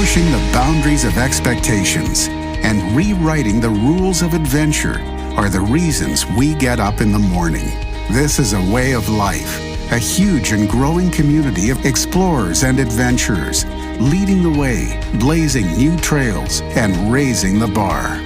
pushing the boundaries of expectations, and rewriting the rules of adventure are the reasons we get up in the morning. This is a way of life, a huge and growing community of explorers and adventurers, leading the way, blazing new trails, and raising the bar.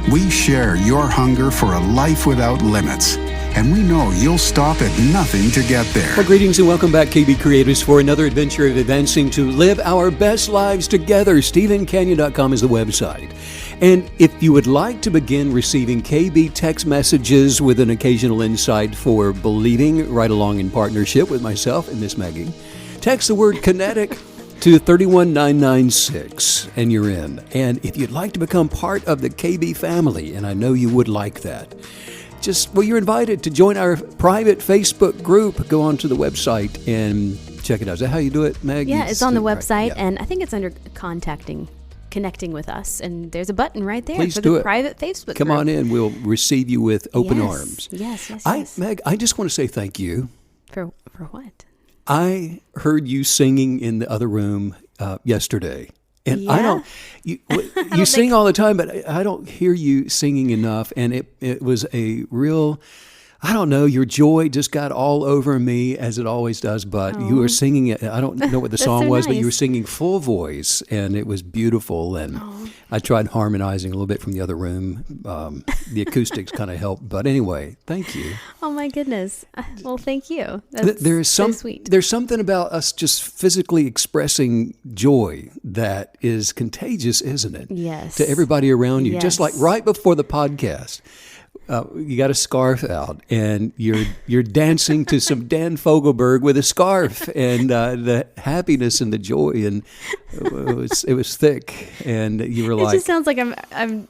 We share your hunger for a life without limits, and we know you'll stop at nothing to get there. Well, greetings and welcome back, KB Creators, for another adventure of advancing to live our best lives together. StephenCanyon.com is the website. And if you would like to begin receiving KB text messages with an occasional insight for believing right along in partnership with myself and Miss Maggie, text the word Kinetic to 31996 and you're in. And if you'd like to become part of the KB family, and I know you would like that, you're invited to join our private Facebook group. Go onto the website and check it out. Is that how you do it, Meg? Yeah, it's on the website, and I think it's under connecting with us, and there's a button right there for the private Facebook group. Come on in. We'll receive you with open arms. Yes. Meg, I just want to say thank you. For what? I heard you singing in the other room yesterday. And yeah. You sing all the time, but I don't hear you singing enough. And it was a real, I don't know, your joy just got all over me, as it always does. But you were singing it. I don't know what the song was, but you were singing full voice, and it was beautiful. And I tried harmonizing a little bit from the other room. The acoustics kind of helped. But anyway, thank you. Oh, my goodness. Well, thank you. That's so sweet. There's something about us just physically expressing joy that is contagious, isn't it? Yes. To everybody around you. Yes. Just like right before the podcast, you got a scarf out and you're dancing to some Dan Fogelberg with a scarf, and the happiness and the joy, and it was thick, and you were like, it just sounds like I'm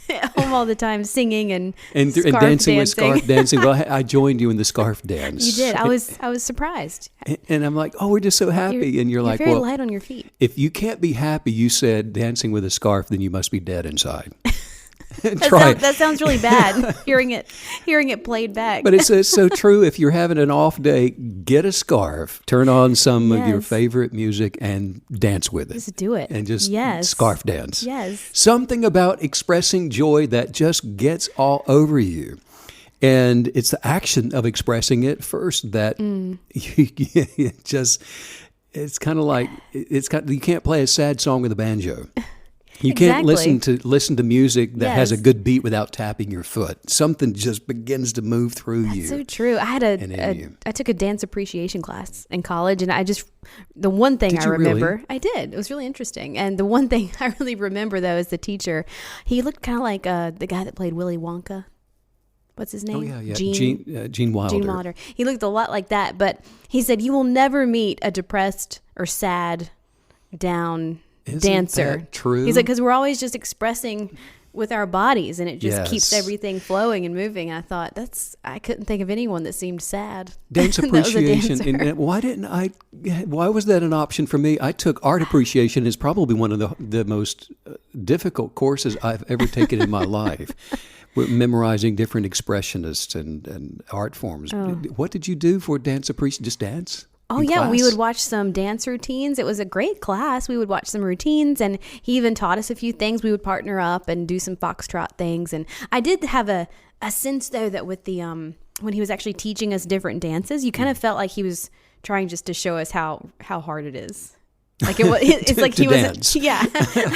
at home all the time singing and dancing with scarf dancing. Well, I joined you in the scarf dance. You did. I was surprised. And I'm like, oh, we're just so happy. And you're like, very well, light on your feet. If you can't be happy, you said dancing with a scarf, then you must be dead inside. That sounds really bad. hearing it played back. But it's so true. If you're having an off day, get a scarf, turn on some of your favorite music, and dance with it. Just do it. And just scarf dance. Yes. Something about expressing joy that just gets all over you. And it's the action of expressing it first that it's kind of like, you can't play a sad song with a banjo. You can't listen to music that has a good beat without tapping your foot. Something just begins to move through you. That's so true. I took a dance appreciation class in college, and the one thing I remember, really? I did. It was really interesting. And the one thing I really remember, though, is the teacher. He looked kind of like the guy that played Willy Wonka. What's his name? Oh, yeah. Gene Wilder. Gene Wilder. He looked a lot like that, but he said, you will never meet a depressed or sad, down dancer. That true? He's like, because we're always just expressing with our bodies, and it just keeps everything flowing and moving. I thought I couldn't think of anyone that seemed sad. Dance appreciation. And why was that an option for me? I took art appreciation as probably one of the most difficult courses I've ever taken in my life. We're memorizing different expressionists and art forms. What did you do for dance appreciation? Just dance? Oh, yeah. We would watch some dance routines. It was a great class. We would watch some routines, and he even taught us a few things. We would partner up and do some foxtrot things. And I did have a sense, though, that with the when he was actually teaching us different dances, you kind of felt like he was trying just to show us how hard it is. Like it's like he wasn't,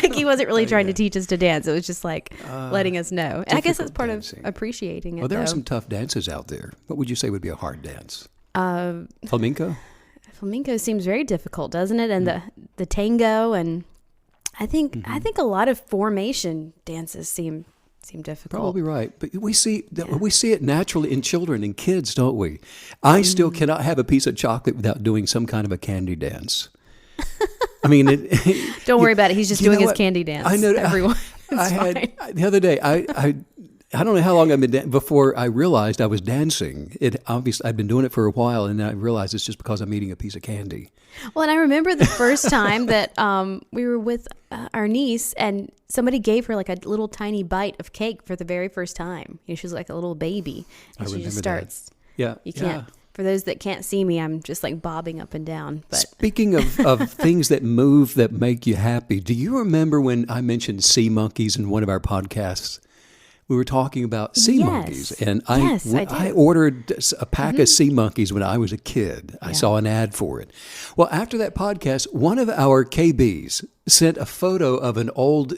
like he wasn't really trying to teach us to dance. It was just like letting us know. And I guess that's part of appreciating it. Well, there are some tough dances out there. What would you say would be a hard dance? Flamenco? Flamenco seems very difficult, doesn't it? And the tango, and I think a lot of formation dances seem difficult. Probably right, but we see it naturally in children and kids, don't we? I still cannot have a piece of chocolate without doing some kind of a candy dance. I mean, don't worry about it. He's just doing his candy dance. I know. Everyone. The other day, I don't know how long I've been before I realized I was dancing. Obviously, I've been doing it for a while, and I realized it's just because I'm eating a piece of candy. Well, and I remember the first time that we were with our niece, and somebody gave her like a little tiny bite of cake for the very first time. She was like a little baby, and she just starts. Yeah, you can't For those that can't see me, I'm just like bobbing up and down. But Speaking of things that move that make you happy, do you remember when I mentioned sea monkeys in one of our podcasts? We were talking about sea monkeys, and I ordered a pack of sea monkeys when I was a kid. I saw an ad for it. Well, after that podcast, one of our KBs sent a photo of an old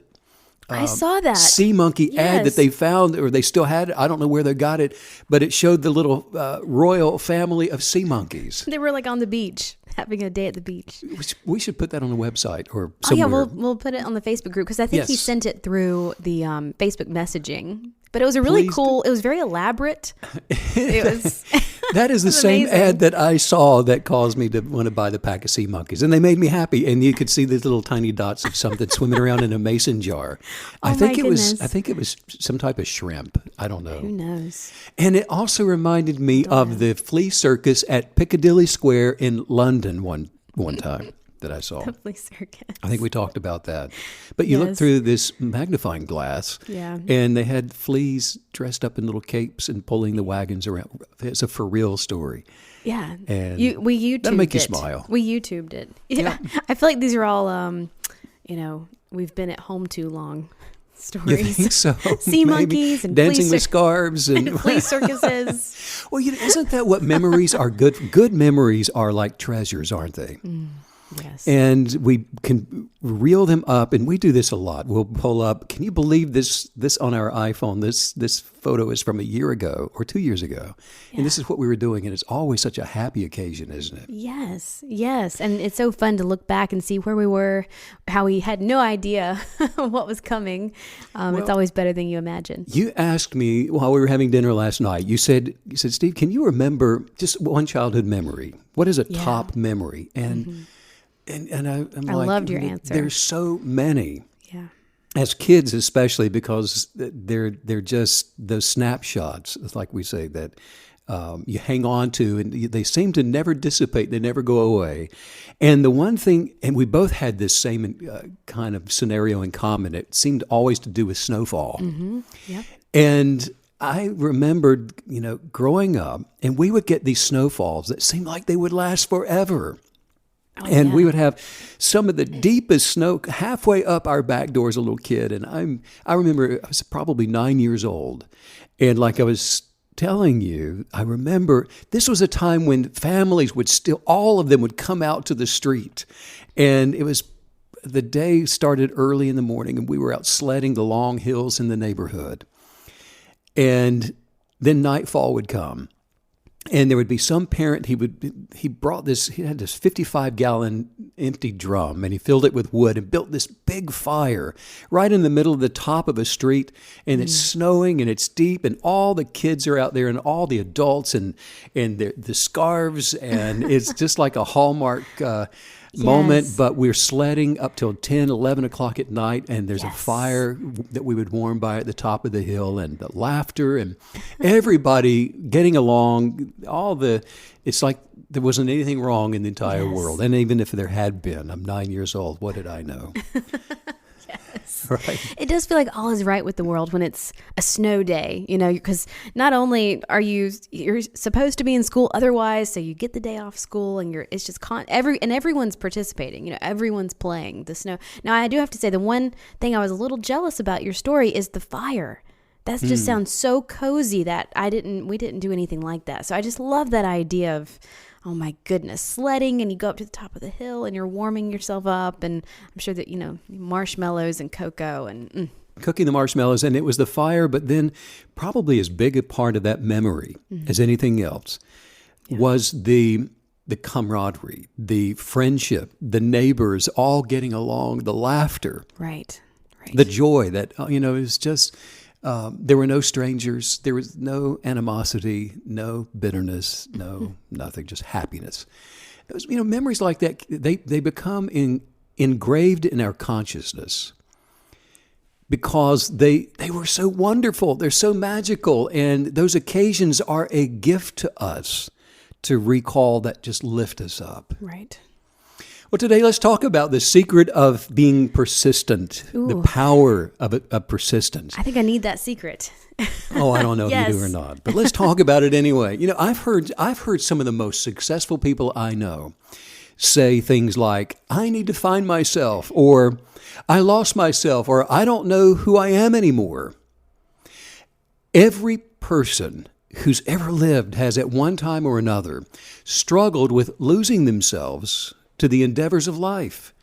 I saw that sea monkey ad that they found, or they still had it. I don't know where they got it, but it showed the little royal family of sea monkeys. They were like on the beach, having a day at the beach. We should put that on the website or somewhere. Oh yeah, we'll put it on the Facebook group because I think he sent it through the Facebook messaging. But it was a really cool. It was very elaborate. It was. That is the same amazing ad that I saw that caused me to want to buy the pack of sea monkeys, and they made me happy. And you could see these little tiny dots of something swimming around in a mason jar. I think it was some type of shrimp. I don't know. Who knows? And it also reminded me of the flea circus at Piccadilly Square in London one time that I saw. The flea circus. I think we talked about that. But you look through this magnifying glass, and they had fleas dressed up in little capes and pulling the wagons around. It's a for real story. Yeah. And we YouTubed that'll make you it. smile. We YouTubed it. Yeah. I feel like these are all, we've been at home too long stories. You think so? Sea monkeys and dancing with scarves and flea circuses. Well, isn't that what memories are? Good memories are like treasures, aren't they? Yes. And we can reel them up, and we do this a lot. We'll pull up, can you believe this on our iPhone? This photo is from a year ago or 2 years ago. Yeah. And this is what we were doing, and it's always such a happy occasion, isn't it? Yes. And it's so fun to look back and see where we were, how we had no idea what was coming. It's always better than you imagine. You asked me while we were having dinner last night, you said, Steve, can you remember just one childhood memory? What is a top memory? And And I'm I like, loved your answer. There's so many. Yeah. As kids, especially, because they're just those snapshots, like we say, that you hang on to, and they seem to never dissipate. They never go away. And the one thing, and we both had this same kind of scenario in common. It seemed always to do with snowfall. Mm-hmm. Yep. And I remembered, growing up, and we would get these snowfalls that seemed like they would last forever. And we would have some of the deepest snow halfway up our back door as a little kid. And I remember I was probably 9 years old. And like I was telling you, I remember this was a time when families all of them would come out to the street. And the day started early in the morning, and we were out sledding the long hills in the neighborhood. And then nightfall would come. And there would be some parent, he had this 55-gallon empty drum, and he filled it with wood and built this big fire right in the middle of the top of a street, and it's snowing and it's deep, and all the kids are out there and all the adults and the scarves, and it's just like a Hallmark moment, but we're sledding up till 10, 11 o'clock at night, and there's a fire that we would warm by at the top of the hill, and the laughter and everybody getting along, it's like there wasn't anything wrong in the entire world. And even if there had been, I'm 9 years old, what did I know? Yes. Right. It does feel like all is right with the world when it's a snow day, because not only are you're supposed to be in school otherwise, so you get the day off school, and it's just everyone's participating, everyone's playing the snow. Now, I do have to say, the one thing I was a little jealous about your story is the fire. That just sounds so cozy that we didn't do anything like that. So I just love that idea of, oh my goodness, sledding, and you go up to the top of the hill and you're warming yourself up, and I'm sure that, marshmallows and cocoa and cooking the marshmallows, and it was the fire, but then probably as big a part of that memory as anything else was the camaraderie, the friendship, the neighbors all getting along, the laughter. Right. The joy that, it was just... there were no strangers. There was no animosity, no bitterness, no nothing, just happiness. Those, memories like that, they become engraved in our consciousness because they were so wonderful. They're so magical. And those occasions are a gift to us to recall that just lift us up. Right. Well, today let's talk about the secret of being persistent, the power of persistence. I think I need that secret. Oh, I don't know if you do or not, but let's talk about it anyway. You know, I've heard some of the most successful people I know say things like, I need to find myself, or I lost myself, or I don't know who I am anymore. Every person who's ever lived has at one time or another struggled with losing themselves to the endeavors of life.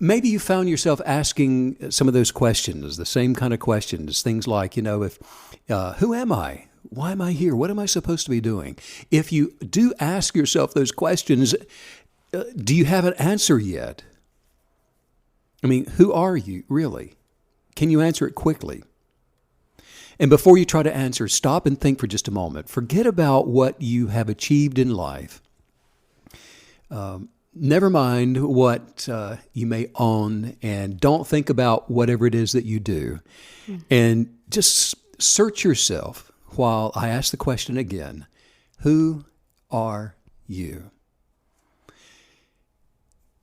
Maybe you found yourself asking some of those questions, the same kind of questions, things like, who am I? Why am I here? What am I supposed to be doing? If you do ask yourself those questions, do you have an answer yet? I mean, who are you really? Can you answer it quickly? And before you try to answer, stop and think for just a moment. Forget about what you have achieved in life. Never mind what you may own, and don't think about whatever it is that you do. And just search yourself while I ask the question again. Who are you?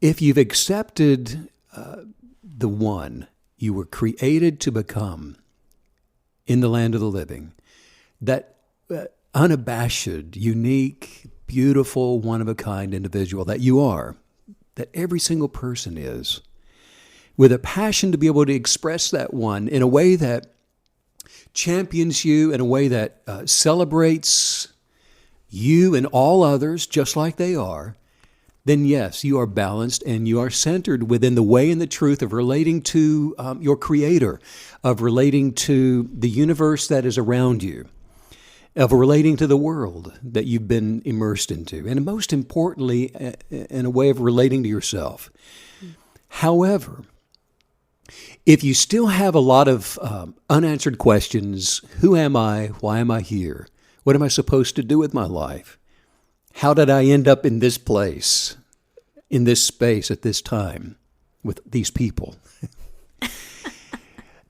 If you've accepted the one you were created to become in the land of the living, that unabashed, unique, beautiful, one-of-a-kind individual that you are, that every single person is, with a passion to be able to express that one in a way that champions you, in a way that celebrates you and all others just like they are, then yes, you are balanced and you are centered within the way and the truth of relating to your Creator, of relating to the universe that is around you, of relating to the world that you've been immersed into, and most importantly, in a way of relating to yourself. However, if you still have a lot of unanswered questions, who am I? Why am I here? What am I supposed to do with my life? How did I end up in this place, in this space, at this time, with these people?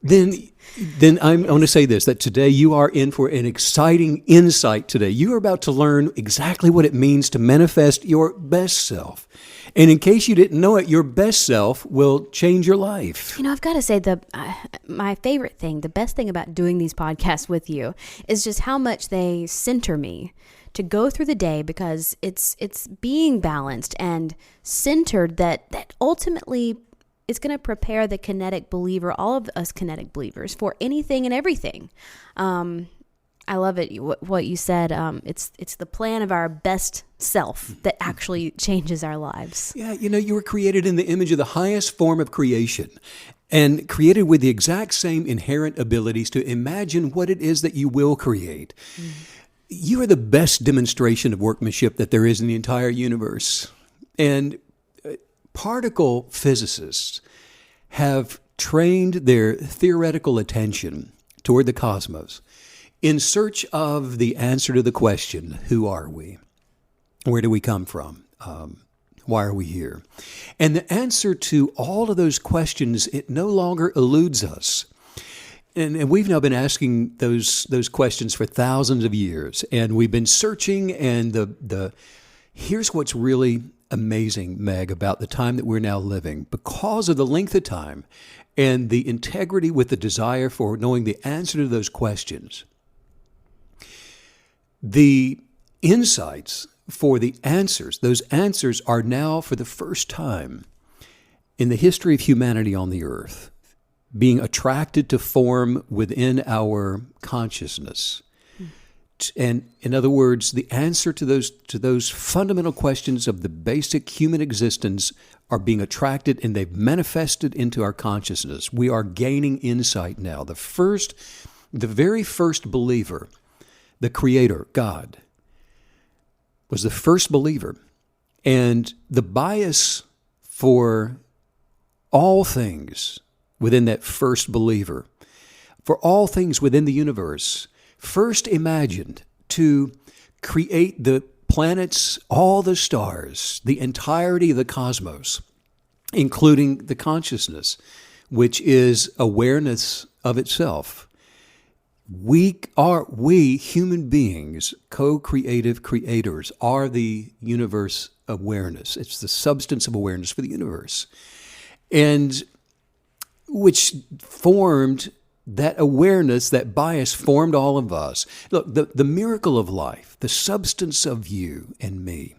Then I want to say this, that today you are in for an exciting insight today. You are about to learn exactly what it means to manifest your best self. And in case you didn't know it, your best self will change your life. You know, I've got to say, my favorite thing, the best thing about doing these podcasts with you is just how much they center me to go through the day, because it's being balanced and centered that ultimately is going to prepare the kinetic believer, all of us kinetic believers, for anything and everything. I love it, what you said. It's the plan of our best self that actually changes our lives. Yeah, you were created in the image of the highest form of creation and created with the exact same inherent abilities to imagine what it is that you will create. Mm-hmm. You are the best demonstration of workmanship that there is in the entire universe. And particle physicists have trained their theoretical attention toward the cosmos in search of the answer to the question, who are we? Where do we come from? Why are we here? And the answer to all of those questions, it no longer eludes us. And we've now been asking those questions for thousands of years, and we've been searching. And here's what's really amazing, Meg, about the time that we're now living. Because of the length of time and the integrity with the desire for knowing the answer to those questions, the insights for the answers, those answers are now, for the first time in the history of humanity on the earth, being attracted to form within our consciousness. And in other words, the answer to those fundamental questions of the basic human existence are being attracted, and they've manifested into our consciousness. We are gaining insight now. The very first believer, the Creator, God, was the first believer. And the bias for all things within that first believer, for all things within the universe, first imagined to create the planets, all the stars, the entirety of the cosmos, including the consciousness, which is awareness of itself, we human beings, co-creative creators, are the universe awareness. It's the substance of awareness for the universe. And which formed that awareness, that bias formed all of us. Look, the miracle of life, the substance of you and me,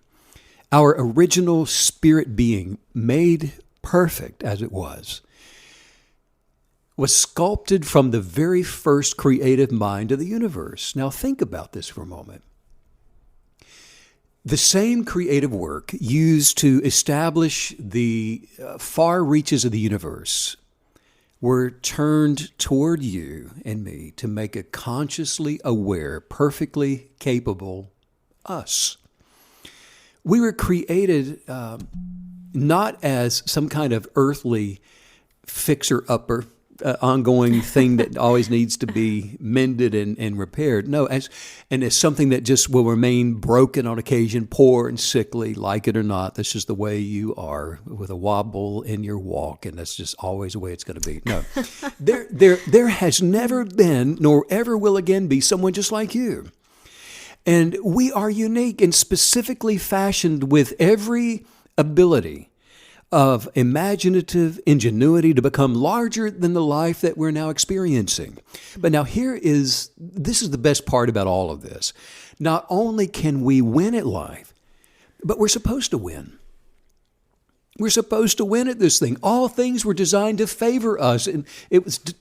our original spirit being made perfect as it was sculpted from the very first creative mind of the universe. Now think about this for a moment. The same creative work used to establish the far reaches of the universe were turned toward you and me to make a consciously aware, perfectly capable us. We were created not as some kind of earthly fixer-upper, ongoing thing that always needs to be mended and repaired. No, as something that just will remain broken on occasion, poor and sickly, like it or not. That's just the way you are, with a wobble in your walk, and that's just always the way it's going to be. No, there has never been, nor ever will again be, someone just like you. And we are unique and specifically fashioned with every ability of imaginative ingenuity to become larger than the life that we're now experiencing. But now this is the best part about all of this. Not only can we win at life, but we're supposed to win. We're supposed to win at this thing. All things were designed to favor us, and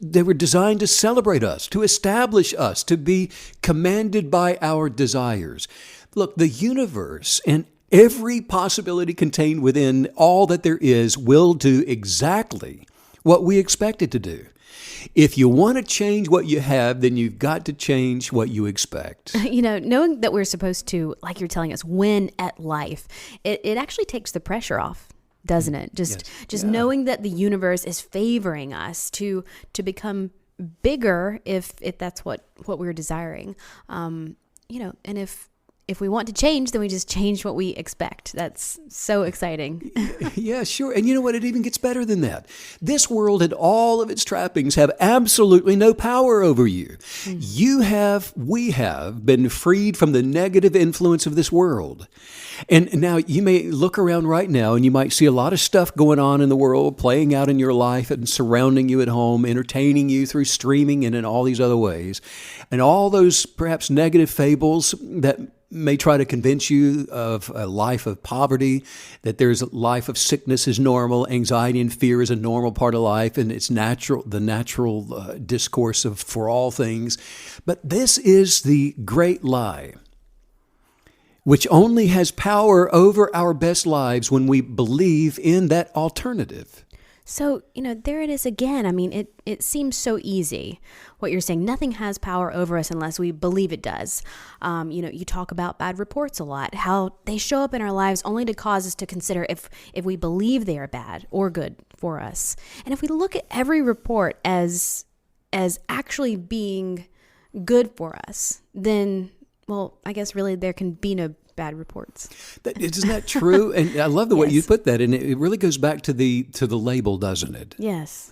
they were designed to celebrate us, to establish us, to be commanded by our desires. Look, the universe and every possibility contained within all that there is will do exactly what we expect it to do. If you want to change what you have, then you've got to change what you expect. Knowing that we're supposed to, like you're telling us, win at life, it actually takes the pressure off, doesn't it? Just knowing that the universe is favoring us to become bigger if that's what we're desiring. And if we want to change, then we just change what we expect. That's so exciting. Yeah, sure. And you know what? It even gets better than that. This world and all of its trappings have absolutely no power over you. We have been freed from the negative influence of this world. And now you may look around right now and you might see a lot of stuff going on in the world, playing out in your life and surrounding you at home, entertaining you through streaming and in all these other ways. And all those perhaps negative fables that may try to convince you of a life of poverty, that there's a life of sickness is normal, anxiety and fear is a normal part of life, and it's natural, the natural discourse for all things. But this is the great lie, which only has power over our best lives when we believe in that alternative. So, there it is again. I mean, it seems so easy what you're saying. Nothing has power over us unless we believe it does. You talk about bad reports a lot, how they show up in our lives only to cause us to consider if we believe they are bad or good for us. And if we look at every report as actually being good for us, then, well, I guess really there can be no bad reports. Isn't that true? And I love the way Yes. you put that. And it really goes back to the label, doesn't it? Yes.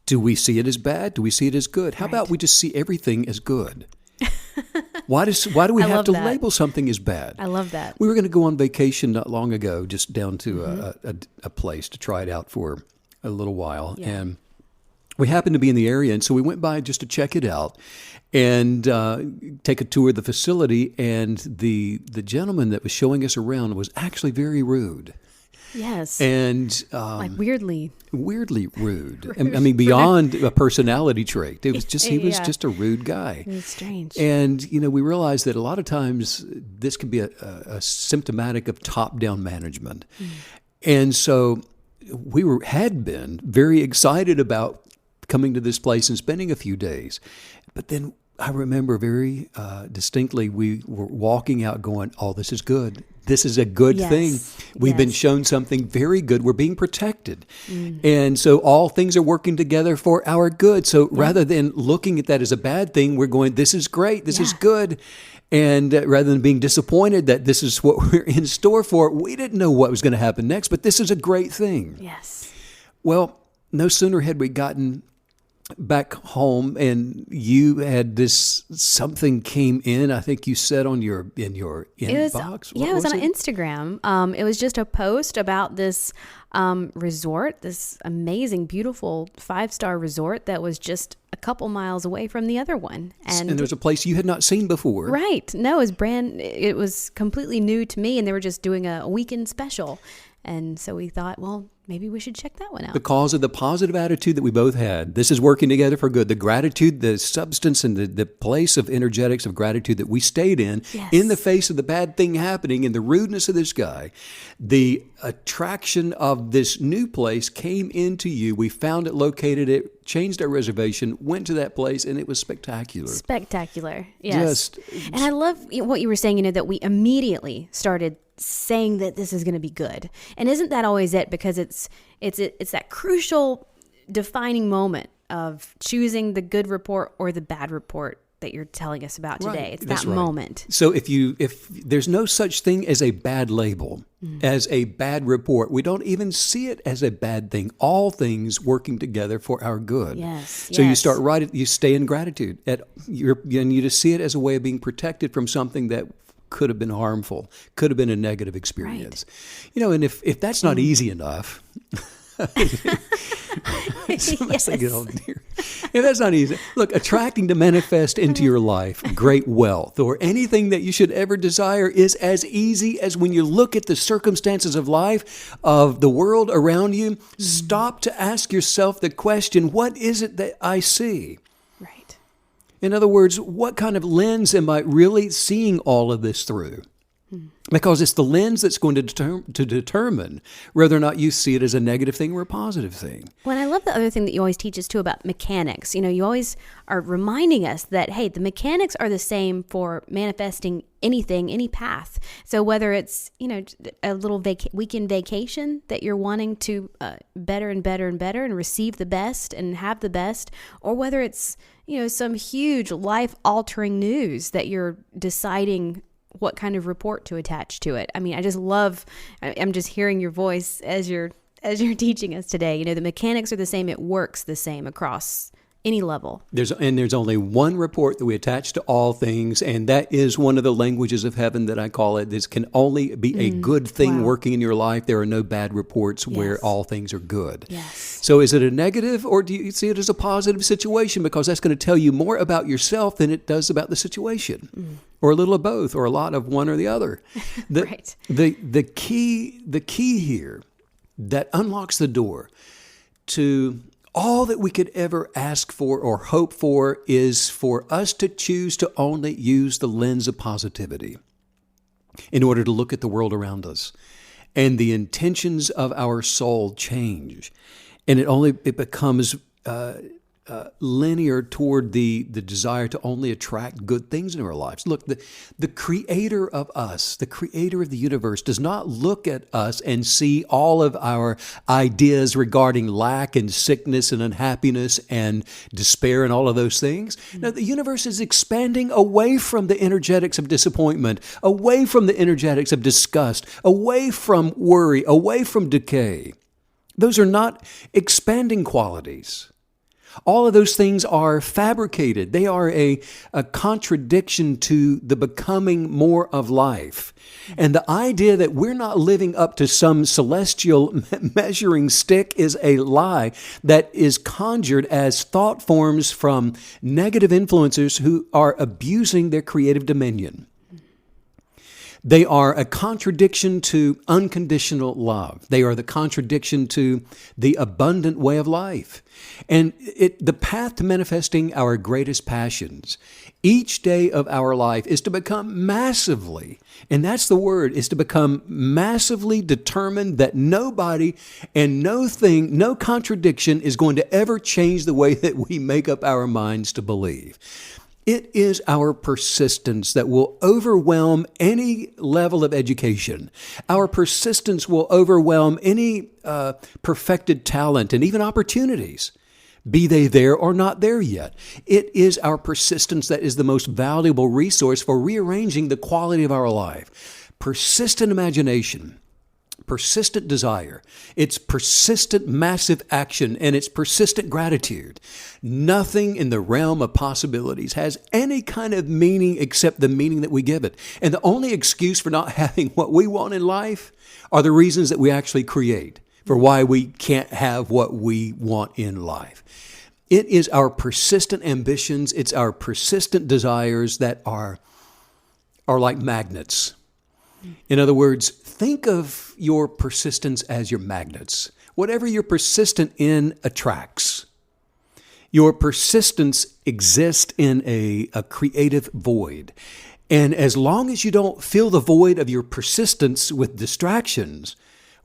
Do we see it as bad? Do we see it as good? How about we just see everything as good? Why do we I have love to that. label something as bad? I love that. We were going to go on vacation not long ago, just down to a place to try it out for a little while. Yeah. And we happened to be in the area, and so we went by just to check it out and take a tour of the facility. And the gentleman that was showing us around was actually very rude. Yes. And like weirdly rude. I mean, beyond a personality trait. It was just he was Yeah. just a rude guy. It's strange. And we realized that a lot of times this can be a symptomatic of top-down management. And so we had been very excited about coming to this place and spending a few days. But then I remember very distinctly we were walking out going, oh, this is good. This is a good Yes. thing. We've been Yes. shown something very good. We're being protected. And so all things are working together for our good. So rather than looking at that as a bad thing, we're going, this is great. This is Yeah. good. And rather than being disappointed that this is what we're in store for, we didn't know what was going to happen next, but this is a great thing. Yes. Well, no sooner had we gotten back home, and you had this, something came in, I think you said in your inbox. It was on Instagram. It was just a post about this resort, this amazing, beautiful 5-star resort that was just a couple miles away from the other one. And there was a place you had not seen before. Right. No, it was completely new to me, and they were just doing a weekend special. And so we thought, well, maybe we should check that one out. Because of the positive attitude that we both had. This is working together for good. The gratitude, the substance, and the place of energetics of gratitude that we stayed in the face of the bad thing happening and the rudeness of this guy. The attraction of this new place came into you. We found it, located it, changed our reservation, went to that place, and it was spectacular. Spectacular, yes. And I love what you were saying, that we immediately started saying that this is going to be good. And isn't that always it? Because it's that crucial defining moment of choosing the good report or the bad report that you're telling us about today. Right. It's that moment. So if there's no such thing as a bad label, as a bad report, we don't even see it as a bad thing. All things working together for our good. Yes. So you start you stay in gratitude and you just see it as a way of being protected from something that could have been harmful, could have been a negative experience. Right. And if that's not easy enough, if that's not easy, look, attracting to manifest into your life great wealth or anything that you should ever desire is as easy as when you look at the circumstances of life, of the world around you, stop to ask yourself the question, what is it that I see? In other words, what kind of lens am I really seeing all of this through? Because it's the lens that's going to determine whether or not you see it as a negative thing or a positive thing. Well, and I love the other thing that you always teach us too about mechanics. You always are reminding us that, hey, the mechanics are the same for manifesting anything, any path. So whether it's, a little weekend vacation that you're wanting to better and better and better and receive the best and have the best, or whether it's, some huge life-altering news that you're deciding what kind of report to attach to it. I mean, I'm just hearing your voice as you're teaching us today. The mechanics are the same. It works the same across any level. There's only one report that we attach to all things, and that is one of the languages of heaven that I call it. This can only be a good thing working in your life. There are no bad reports where all things are good. Yes. So is it a negative, or do you see it as a positive situation? Because that's going to tell you more about yourself than it does about the situation. Or a little of both, or a lot of one or the other. Right. The key here that unlocks the door to all that we could ever ask for or hope for is for us to choose to only use the lens of positivity in order to look at the world around us. And the intentions of our soul change. And it becomes linear toward the desire to only attract good things in our lives. Look, the creator of us, the creator of the universe, does not look at us and see all of our ideas regarding lack and sickness and unhappiness and despair and all of those things. No, the universe is expanding away from the energetics of disappointment, away from the energetics of disgust, away from worry, away from decay. Those are not expanding qualities. All of those things are fabricated. They are a contradiction to the becoming more of life. And the idea that we're not living up to some celestial measuring stick is a lie that is conjured as thought forms from negative influencers who are abusing their creative dominion. They are a contradiction to unconditional love. They are the contradiction to the abundant way of life. And the path to manifesting our greatest passions each day of our life is to become massively, and that's the word, is to become massively determined that nobody and no thing, no contradiction is going to ever change the way that we make up our minds to believe. It is our persistence that will overwhelm any level of education. Our persistence will overwhelm any perfected talent and even opportunities, be they there or not there yet. It is our persistence that is the most valuable resource for rearranging the quality of our life. Persistent imagination, persistent desire, it's persistent massive action, and it's persistent gratitude. Nothing in the realm of possibilities has any kind of meaning except the meaning that we give it. And the only excuse for not having what we want in life are the reasons that we actually create for why we can't have what we want in life. It is our persistent ambitions, it's our persistent desires that are like magnets. In other words, think of your persistence as your magnets. Whatever you're persistent in attracts. Your persistence exists in a creative void. And as long as you don't fill the void of your persistence with distractions,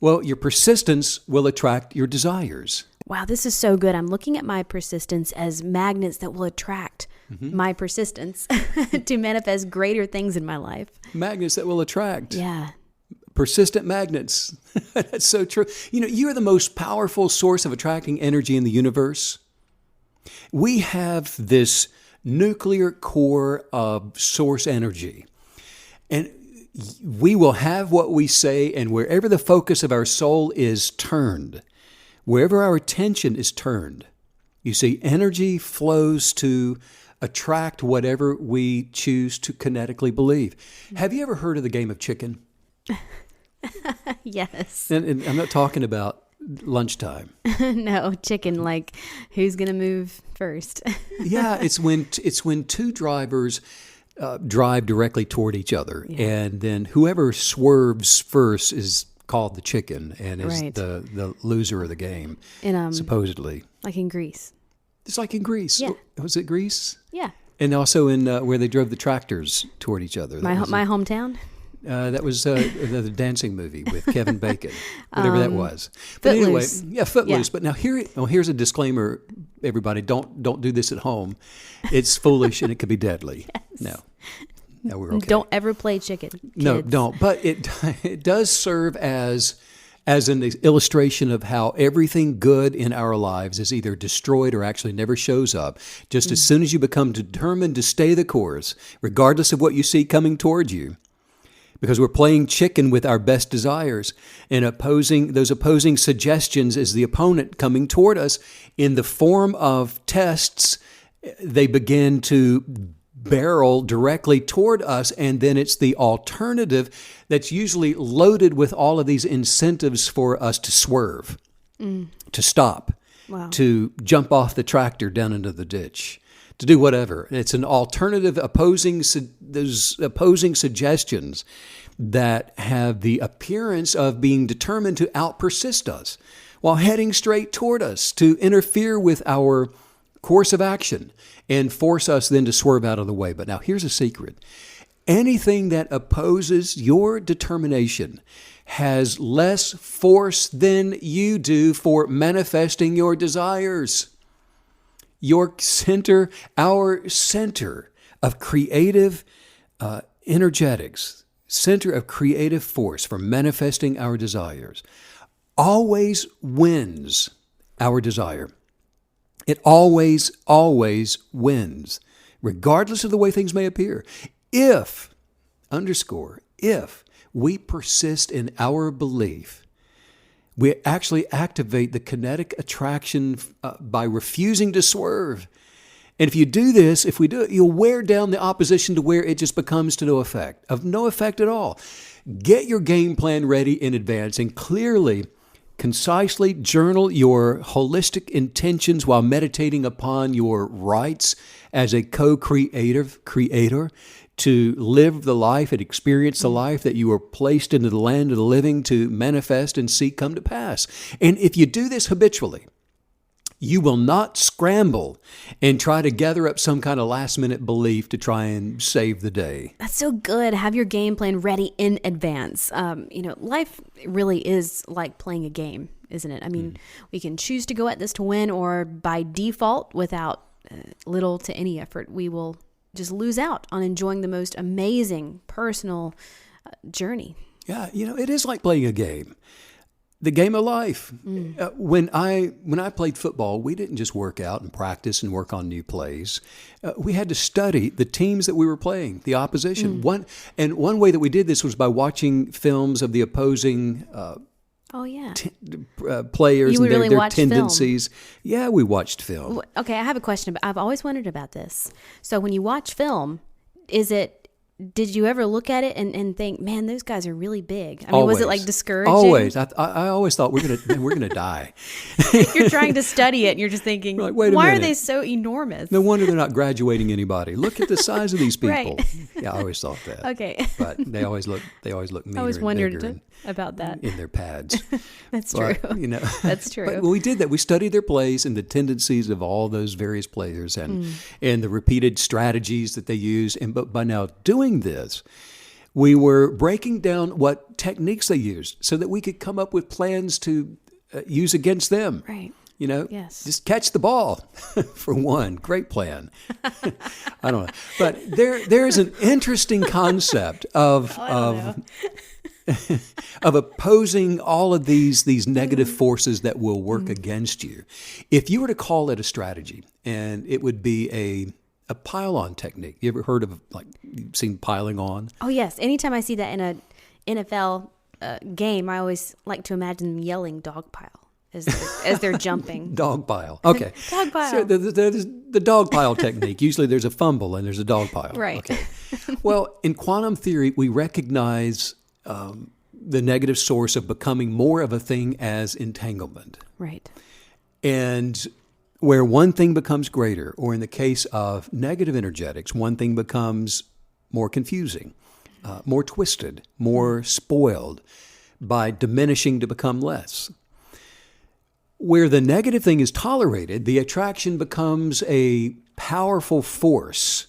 well, your persistence will attract your desires. Wow, this is so good. I'm looking at my persistence as magnets that will attract my persistence to manifest greater things in my life. Magnets that will attract. Yeah. Persistent magnets. That's so true. You know, you are the most powerful source of attracting energy in the universe. We have this nuclear core of source energy. And we will have what we say, and wherever the focus of our soul is turned, wherever our attention is turned, you see, energy flows to attract whatever we choose to kinetically believe. Have you ever heard of the game of chicken? Yes. And I'm not talking about lunchtime. No, chicken, like who's going to move first? Yeah, it's when two drivers drive directly toward each other, and then whoever swerves first is called the chicken and is the loser of the game, supposedly. Like in Greece. It's like in Greece. Yeah. Was it Greece? Yeah. And also in where they drove the tractors toward each other. My hometown? That was the dancing movie with Kevin Bacon, whatever that was. But Footloose. anyway, Footloose. Yeah. But now here's a disclaimer, everybody. Don't do this at home. It's foolish and it could be deadly. Yes. No, we're okay. Don't ever play chicken, kids. No, don't. But it does serve as an illustration of how everything good in our lives is either destroyed or actually never shows up. Just as soon as you become determined to stay the course, regardless of what you see coming toward you, because we're playing chicken with our best desires, and those opposing suggestions is the opponent coming toward us in the form of tests. They begin to barrel directly toward us, and then it's the alternative that's usually loaded with all of these incentives for us to swerve, to stop, to jump off the tractor down into the ditch, to do whatever. It's an alternative those opposing suggestions that have the appearance of being determined to out-persist us while heading straight toward us, to interfere with our course of action and force us then to swerve out of the way. But now here's a secret. Anything that opposes your determination has less force than you do for manifesting your desires. Our center of creative energetics, center of creative force for manifesting our desires, always wins our desire. It always, always wins, regardless of the way things may appear. If we persist in our belief, we actually activate the kinetic attraction by refusing to swerve. And if we do it, you'll wear down the opposition to where it just becomes of no effect at all. Get your game plan ready in advance and clearly, concisely journal your holistic intentions while meditating upon your rights as a creator to live the life and experience the life that you were placed into the land of the living to manifest and see come to pass. And if you do this habitually, you will not scramble and try to gather up some kind of last-minute belief to try and save the day. That's so good. Have your game plan ready in advance. Life really is like playing a game, isn't it? I mean, we can choose to go at this to win, or by default, without little to any effort, we will just lose out on enjoying the most amazing personal journey. Yeah, it is like playing a game. the game of life. When I played football, we didn't just work out and practice and work on new plays. We had to study the teams that we were playing, the opposition. One way that we did this was by watching films of the opposing players You would and really their watch film. tendencies. Yeah, we watched film. Okay, I have a question, but I've always wondered about this. So when you watch film, did you ever look at it and think, man, those guys are really big? I mean, was it like discouraging? Always. I always thought we're gonna die. You're trying to study it and you're just thinking, Like, wait a why are minute. they so enormous? No wonder they're not graduating anybody. Look at the size of these people. Right. Yeah, I always thought that. Okay. But they always look meaner I always and wondered bigger about that. in their pads. That's But, true. That's true. But we did that. We studied their plays and the tendencies of all those various players and the repeated strategies that they use. But by now doing this, we were breaking down what techniques they used so that we could come up with plans to use against them. Right. Yes. Just catch the ball for one. Great plan. I don't know. But there's an interesting concept of opposing all of these negative forces that will work against you. If you were to call it a strategy, and it would be a pile-on technique. You ever heard of, you've seen piling on? Oh, yes. Anytime I see that in a NFL game, I always like to imagine them yelling dog pile as they're jumping. Dog pile. Okay. Dog pile. So there's the dog pile technique. Usually there's a fumble and there's a dog pile. Right. Okay. Well, in quantum theory, we recognize the negative source of becoming more of a thing as entanglement. Right. And where one thing becomes greater, or in the case of negative energetics, one thing becomes more confusing, more twisted, more spoiled by diminishing to become less. Where the negative thing is tolerated, the attraction becomes a powerful force,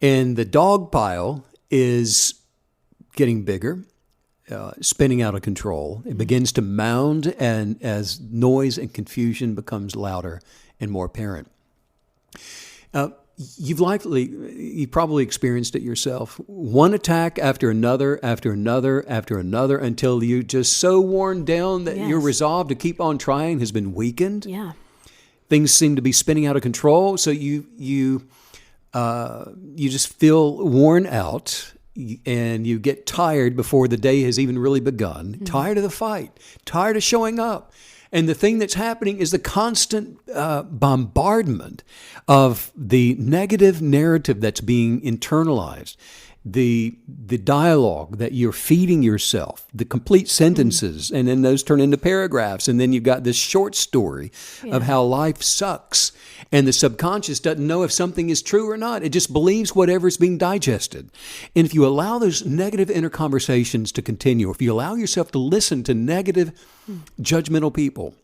and the dog pile is getting bigger, spinning out of control. It begins to mound, and as noise and confusion becomes louder and more apparent. You've probably experienced it yourself. One attack after another, after another, after another, until you're just so worn down that your resolve to keep on trying has been weakened. Yeah. Things seem to be spinning out of control, so you just feel worn out, and you get tired before the day has even really begun. Tired of the fight, tired of showing up. And the thing that's happening is the constant bombardment of the negative narrative that's being internalized, the dialogue that you're feeding yourself, the complete sentences, and then those turn into paragraphs. And then you've got this short story of how life sucks. And the subconscious doesn't know if something is true or not. It just believes whatever's being digested. And if you allow those negative inner conversations to continue, if you allow yourself to listen to negative, judgmental people,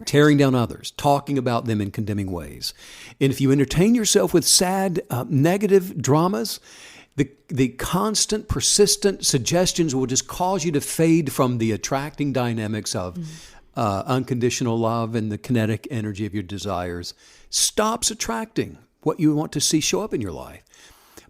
tearing down others, talking about them in condemning ways, and if you entertain yourself with sad, negative dramas, the constant, persistent suggestions will just cause you to fade from the attracting dynamics of unconditional love and the kinetic energy of your desires. Stops attracting what you want to see show up in your life.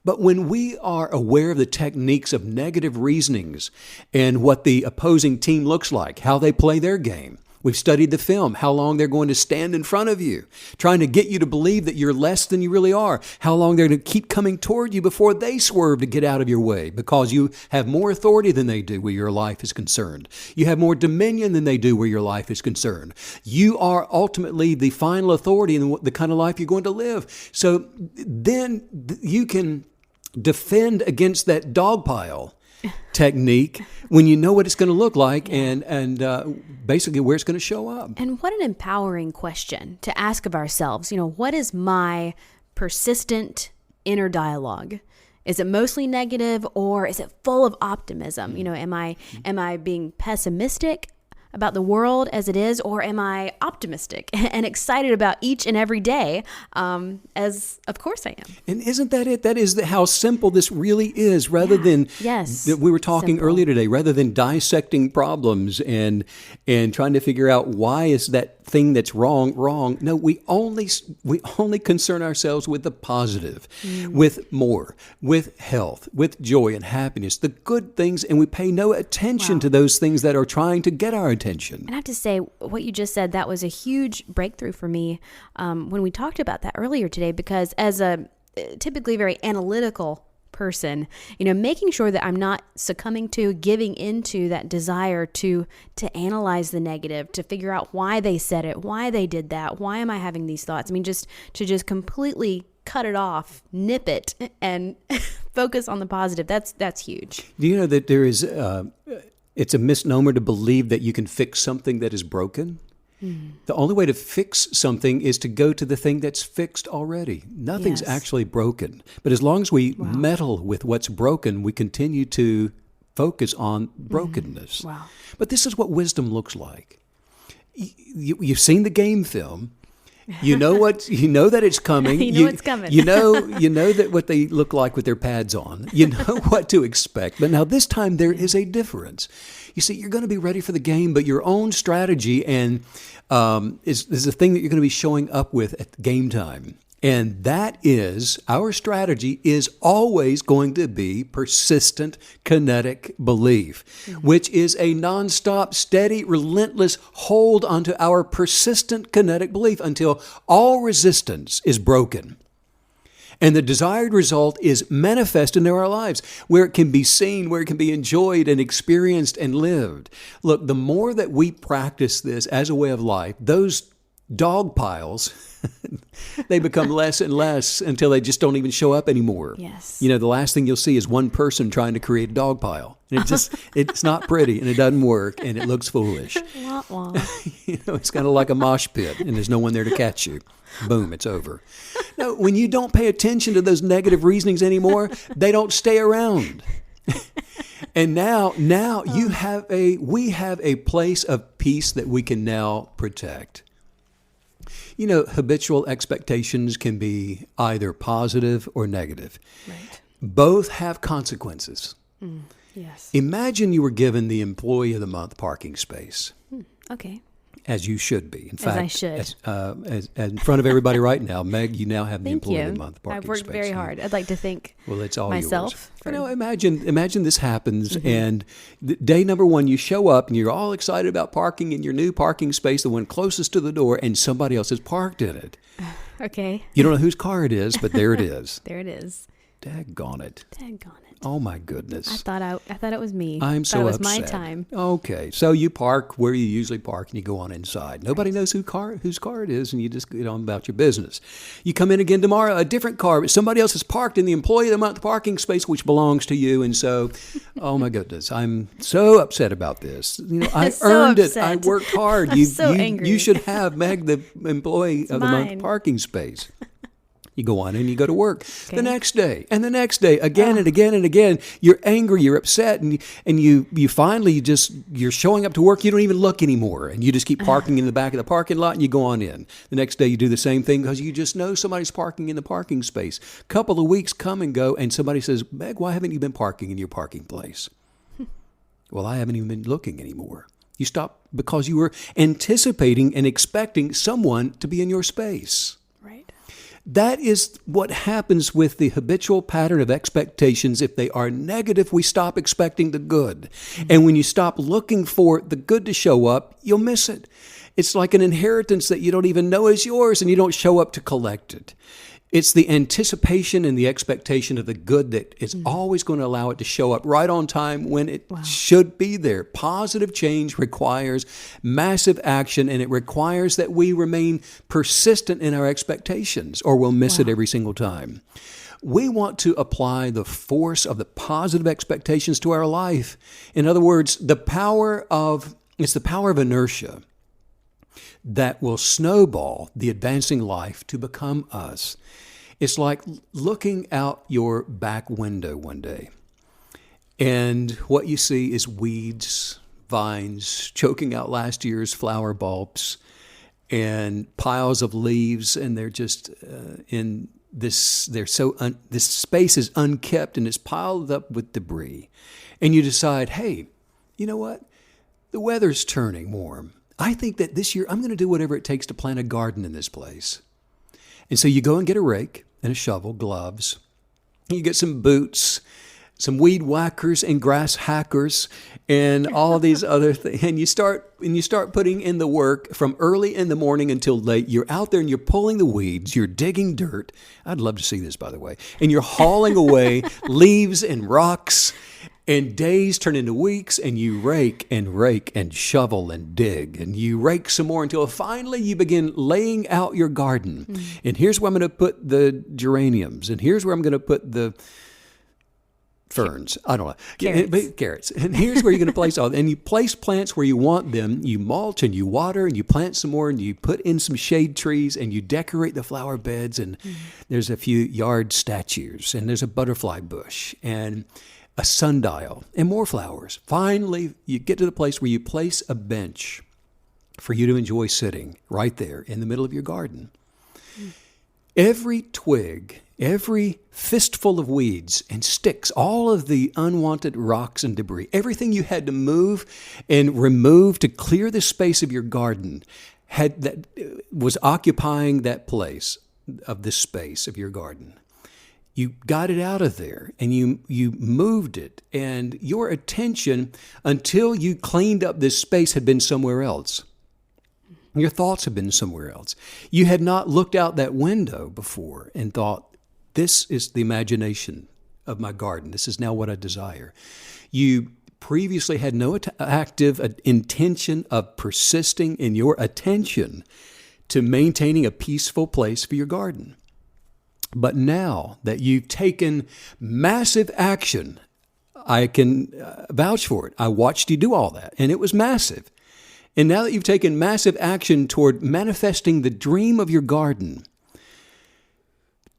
But when we are aware of the techniques of negative reasonings and what the opposing team looks like, how they play their game, we've studied the film, how long they're going to stand in front of you, trying to get you to believe that you're less than you really are, how long they're going to keep coming toward you before they swerve to get out of your way because you have more authority than they do where your life is concerned. You have more dominion than they do where your life is concerned. You are ultimately the final authority in the kind of life you're going to live. So then you can defend against that dog pile technique when you know what it's going to look like and basically where it's going to show up. And what an empowering question to ask of ourselves. What is my persistent inner dialogue? Is it mostly negative, or is it full of optimism? Am I being pessimistic about the world as it is, or am I optimistic and excited about each and every day, as of course I am? And isn't that it? That is how simple this really is, rather than, we were talking earlier today, rather than dissecting problems and trying to figure out why is that thing that's wrong. No, we only concern ourselves with the positive, with more, with health, with joy and happiness, the good things, and we pay no attention to those things that are trying to get our attention. And I have to say, what you just said, that was a huge breakthrough for me when we talked about that earlier today, because as a typically very analytical person, making sure that I'm not succumbing to, giving into that desire to analyze the negative, to figure out why they said it, why they did that, why am I having these thoughts? I mean, just completely cut it off, nip it, and focus on the positive. That's huge. Do you know that there is, it's a misnomer to believe that you can fix something that is broken? The only way to fix something is to go to the thing that's fixed already. Nothing's actually broken. But as long as we meddle with what's broken, we continue to focus on brokenness. Wow. But this is what wisdom looks like. You've seen the game film. You know that it's coming. You know it's coming. You know that what they look like with their pads on. You know what to expect. But now this time there is a difference. You see, you're going to be ready for the game, but your own strategy and is the thing that you're going to be showing up with at game time. And that is, our strategy is always going to be persistent kinetic belief, which is a nonstop, steady, relentless hold onto our persistent kinetic belief until all resistance is broken. And the desired result is manifest into our lives, where it can be seen, where it can be enjoyed and experienced and lived. Look, the more that we practice this as a way of life, those dog piles, they become less and less until they just don't even show up anymore. Yes. The last thing you'll see is one person trying to create a dog pile. And it's not pretty, and it doesn't work, and it looks foolish. Wah, wah. It's kind of like a mosh pit, and there's no one there to catch you. Boom, it's over. No, when you don't pay attention to those negative reasonings anymore, they don't stay around. And now we have a place of peace that we can now protect. Habitual expectations can be either positive or negative. Right. Both have consequences. Yes. Imagine you were given the Employee of the Month parking space. Okay. As you should be. In fact, I should. As in front of everybody right now, Meg, you now have the Thank Employee you. of the Month parking space. I've worked very hard. I'd like to thank it's all myself. yours. Imagine this happens, and day number one, you show up, and you're all excited about parking in your new parking space, the one closest to the door, and somebody else is parked in it. Okay. You don't know whose car it is, but there it is. There it is. Daggone it. Daggone it. Oh my goodness. I thought it was me. I'm so upset. It was upset. my time. Okay, so you park where you usually park and you go on inside. Nobody knows whose car it is, and you just get on about your business. You come in again tomorrow, a different car, but somebody else is parked in the Employee of the Month parking space, which belongs to you. And so, oh my goodness, I'm so upset about this. I So earned upset. it. I worked hard. I'm so angry. You should have Meg the Employee of the mine. Month parking space. You go on and you go to work the next day and the next day, again and again and again. You're angry, you're upset, and you finally you're showing up to work. You don't even look anymore, and you just keep parking in the back of the parking lot, and you go on in. The next day you do the same thing because you just know somebody's parking in the parking space. Couple of weeks come and go, and somebody says, Meg, why haven't you been parking in your parking place? Well, I haven't even been looking anymore. You stopped because you were anticipating and expecting someone to be in your space. Right. That is what happens with the habitual pattern of expectations. If they are negative, we stop expecting the good. And when you stop looking for the good to show up, you'll miss it. It's like an inheritance that you don't even know is yours, and you don't show up to collect it. It's the anticipation and the expectation of the good that is always going to allow it to show up right on time when it should be there. Positive change requires massive action, and it requires that we remain persistent in our expectations, or we'll miss it every single time. We want to apply the force of the positive expectations to our life. In other words, it's the power of inertia that will snowball the advancing life to become us. It's like looking out your back window one day, and what you see is weeds, vines, choking out last year's flower bulbs, and piles of leaves, and they're just in this. This space is unkept and it's piled up with debris, and you decide, hey, you know what? The weather's turning warm. I think that this year I'm going to do whatever it takes to plant a garden in this place. And so you go and get a rake and a shovel, gloves. You get some boots, some weed whackers and grass hackers and all these other things. And you start putting in the work from early in the morning until late. You're out there and you're pulling the weeds. You're digging dirt. I'd love to see this, by the way. And you're hauling away leaves and rocks. And days turn into weeks, and you rake and shovel and dig, and you rake some more until finally you begin laying out your garden. Mm. And here's where I'm going to put the geraniums, and here's where I'm going to put the ferns. I don't know. Carrots. And here's where you're going to place all. And you place plants where you want them. You mulch and you water and you plant some more and you put in some shade trees and you decorate the flower beds. And there's a few yard statues and there's a butterfly bush and a sundial and more flowers. Finally, you get to the place where you place a bench for you to enjoy sitting right there in the middle of your garden. Every twig, every fistful of weeds and sticks, all of the unwanted rocks and debris, everything you had to move and remove to clear the space of your garden was occupying that place of the space of your garden. You got it out of there and you moved it, and your attention until you cleaned up this space had been somewhere else. Your thoughts have been somewhere else. You had not looked out that window before and thought, this is the imagination of my garden. This is now what I desire. You previously had no active intention of persisting in your attention to maintaining a peaceful place for your garden. But now that you've taken massive action, I can vouch for it. I watched you do all that, and it was massive. And now that you've taken massive action toward manifesting the dream of your garden,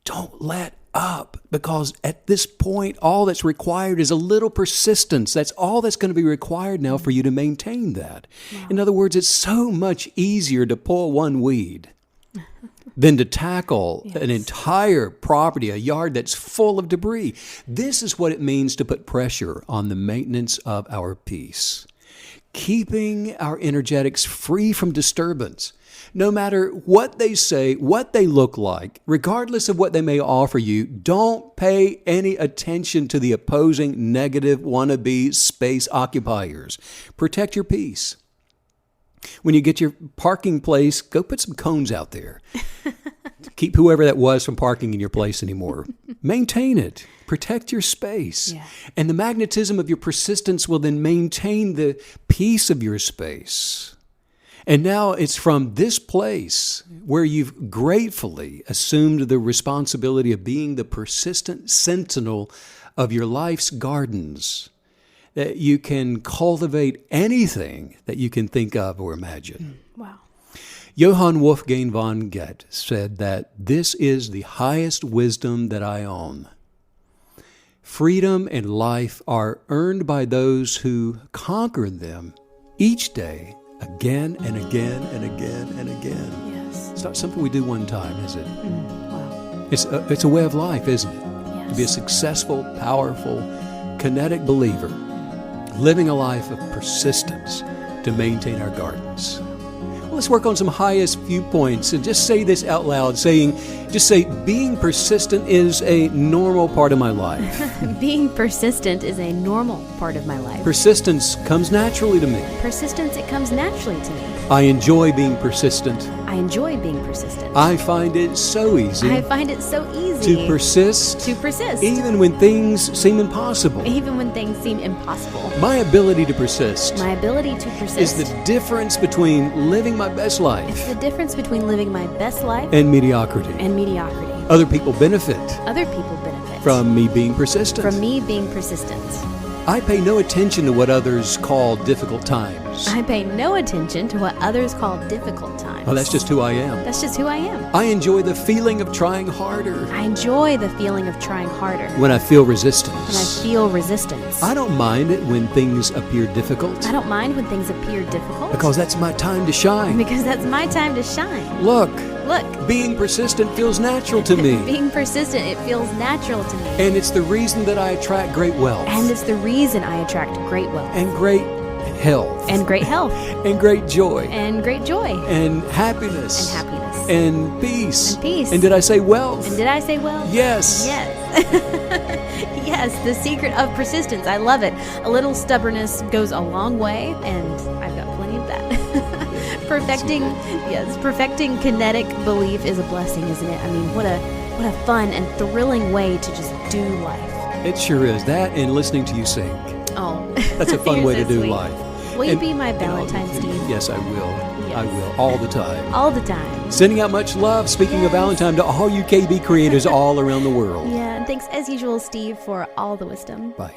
don't let up, because at this point, all that's required is a little persistence. That's all that's going to be required now for you to maintain that. Wow. In other words, it's so much easier to pull one weed than to tackle an entire property, a yard that's full of debris. This is what it means to put pressure on the maintenance of our peace. Keeping our energetics free from disturbance. No matter what they say, what they look like, regardless of what they may offer you, don't pay any attention to the opposing negative wannabe space occupiers. Protect your peace. When you get your parking place, go put some cones out there. Keep whoever that was from parking in your place anymore. Maintain it. Protect your space. Yeah. And the magnetism of your persistence will then maintain the peace of your space. And now it's from this place where you've gratefully assumed the responsibility of being the persistent sentinel of your life's gardens that you can cultivate anything that you can think of or imagine. Wow. Johann Wolfgang von Goethe said that this is the highest wisdom that I own. Freedom and life are earned by those who conquer them each day, again and again and again and again. Yes. It's not something we do one time, is it? Wow. It's a way of life, isn't it? Yes. To be a successful, powerful, kinetic believer, living a life of persistence to maintain our gardens. Well, let's work on some highest viewpoints and just say this out loud, just say, being persistent is a normal part of my life. Being persistent is a normal part of my life. Persistence comes naturally to me. Persistence, it comes naturally to me. I enjoy being persistent. I enjoy being persistent. I find it so easy. I find it so easy to persist. To persist. Even when things seem impossible. Even when things seem impossible. My ability to persist. My ability to persist. Is the difference between living my best life. It's the difference between living my best life. And mediocrity. And mediocrity. Other people benefit. Other people benefit. From me being persistent. From me being persistent. I pay no attention to what others call difficult times. I pay no attention to what others call difficult times. Oh, that's just who I am. That's just who I am. I enjoy the feeling of trying harder. I enjoy the feeling of trying harder. When I feel resistance. When I feel resistance. I don't mind it when things appear difficult. I don't mind when things appear difficult. Because that's my time to shine. Because that's my time to shine. Look. Being persistent feels natural to me. Being persistent, it feels natural to me. And it's the reason that I attract great wealth. And it's the reason I attract great wealth. And great health. And great health. And great joy. And great joy. And happiness. And happiness. And peace. And peace. And did I say wealth? And did I say wealth? Yes. Yes. Yes, the secret of persistence. I love it. A little stubbornness goes a long way, and I've got plenty of that. Perfecting kinetic belief is a blessing, isn't it? I mean, what a fun and thrilling way to just do life. It sure is. That and listening to you sing. Oh, That's a fun you're way so to do sweet. life. Will you And- be my and Valentine, I'll- Steve? Yes, I will. Yes. I will. All the time. All the time. Sending out much love, speaking of Yes. Valentine, to all you KB creators all around the world. Yeah, and thanks as usual, Steve, for all the wisdom. Bye.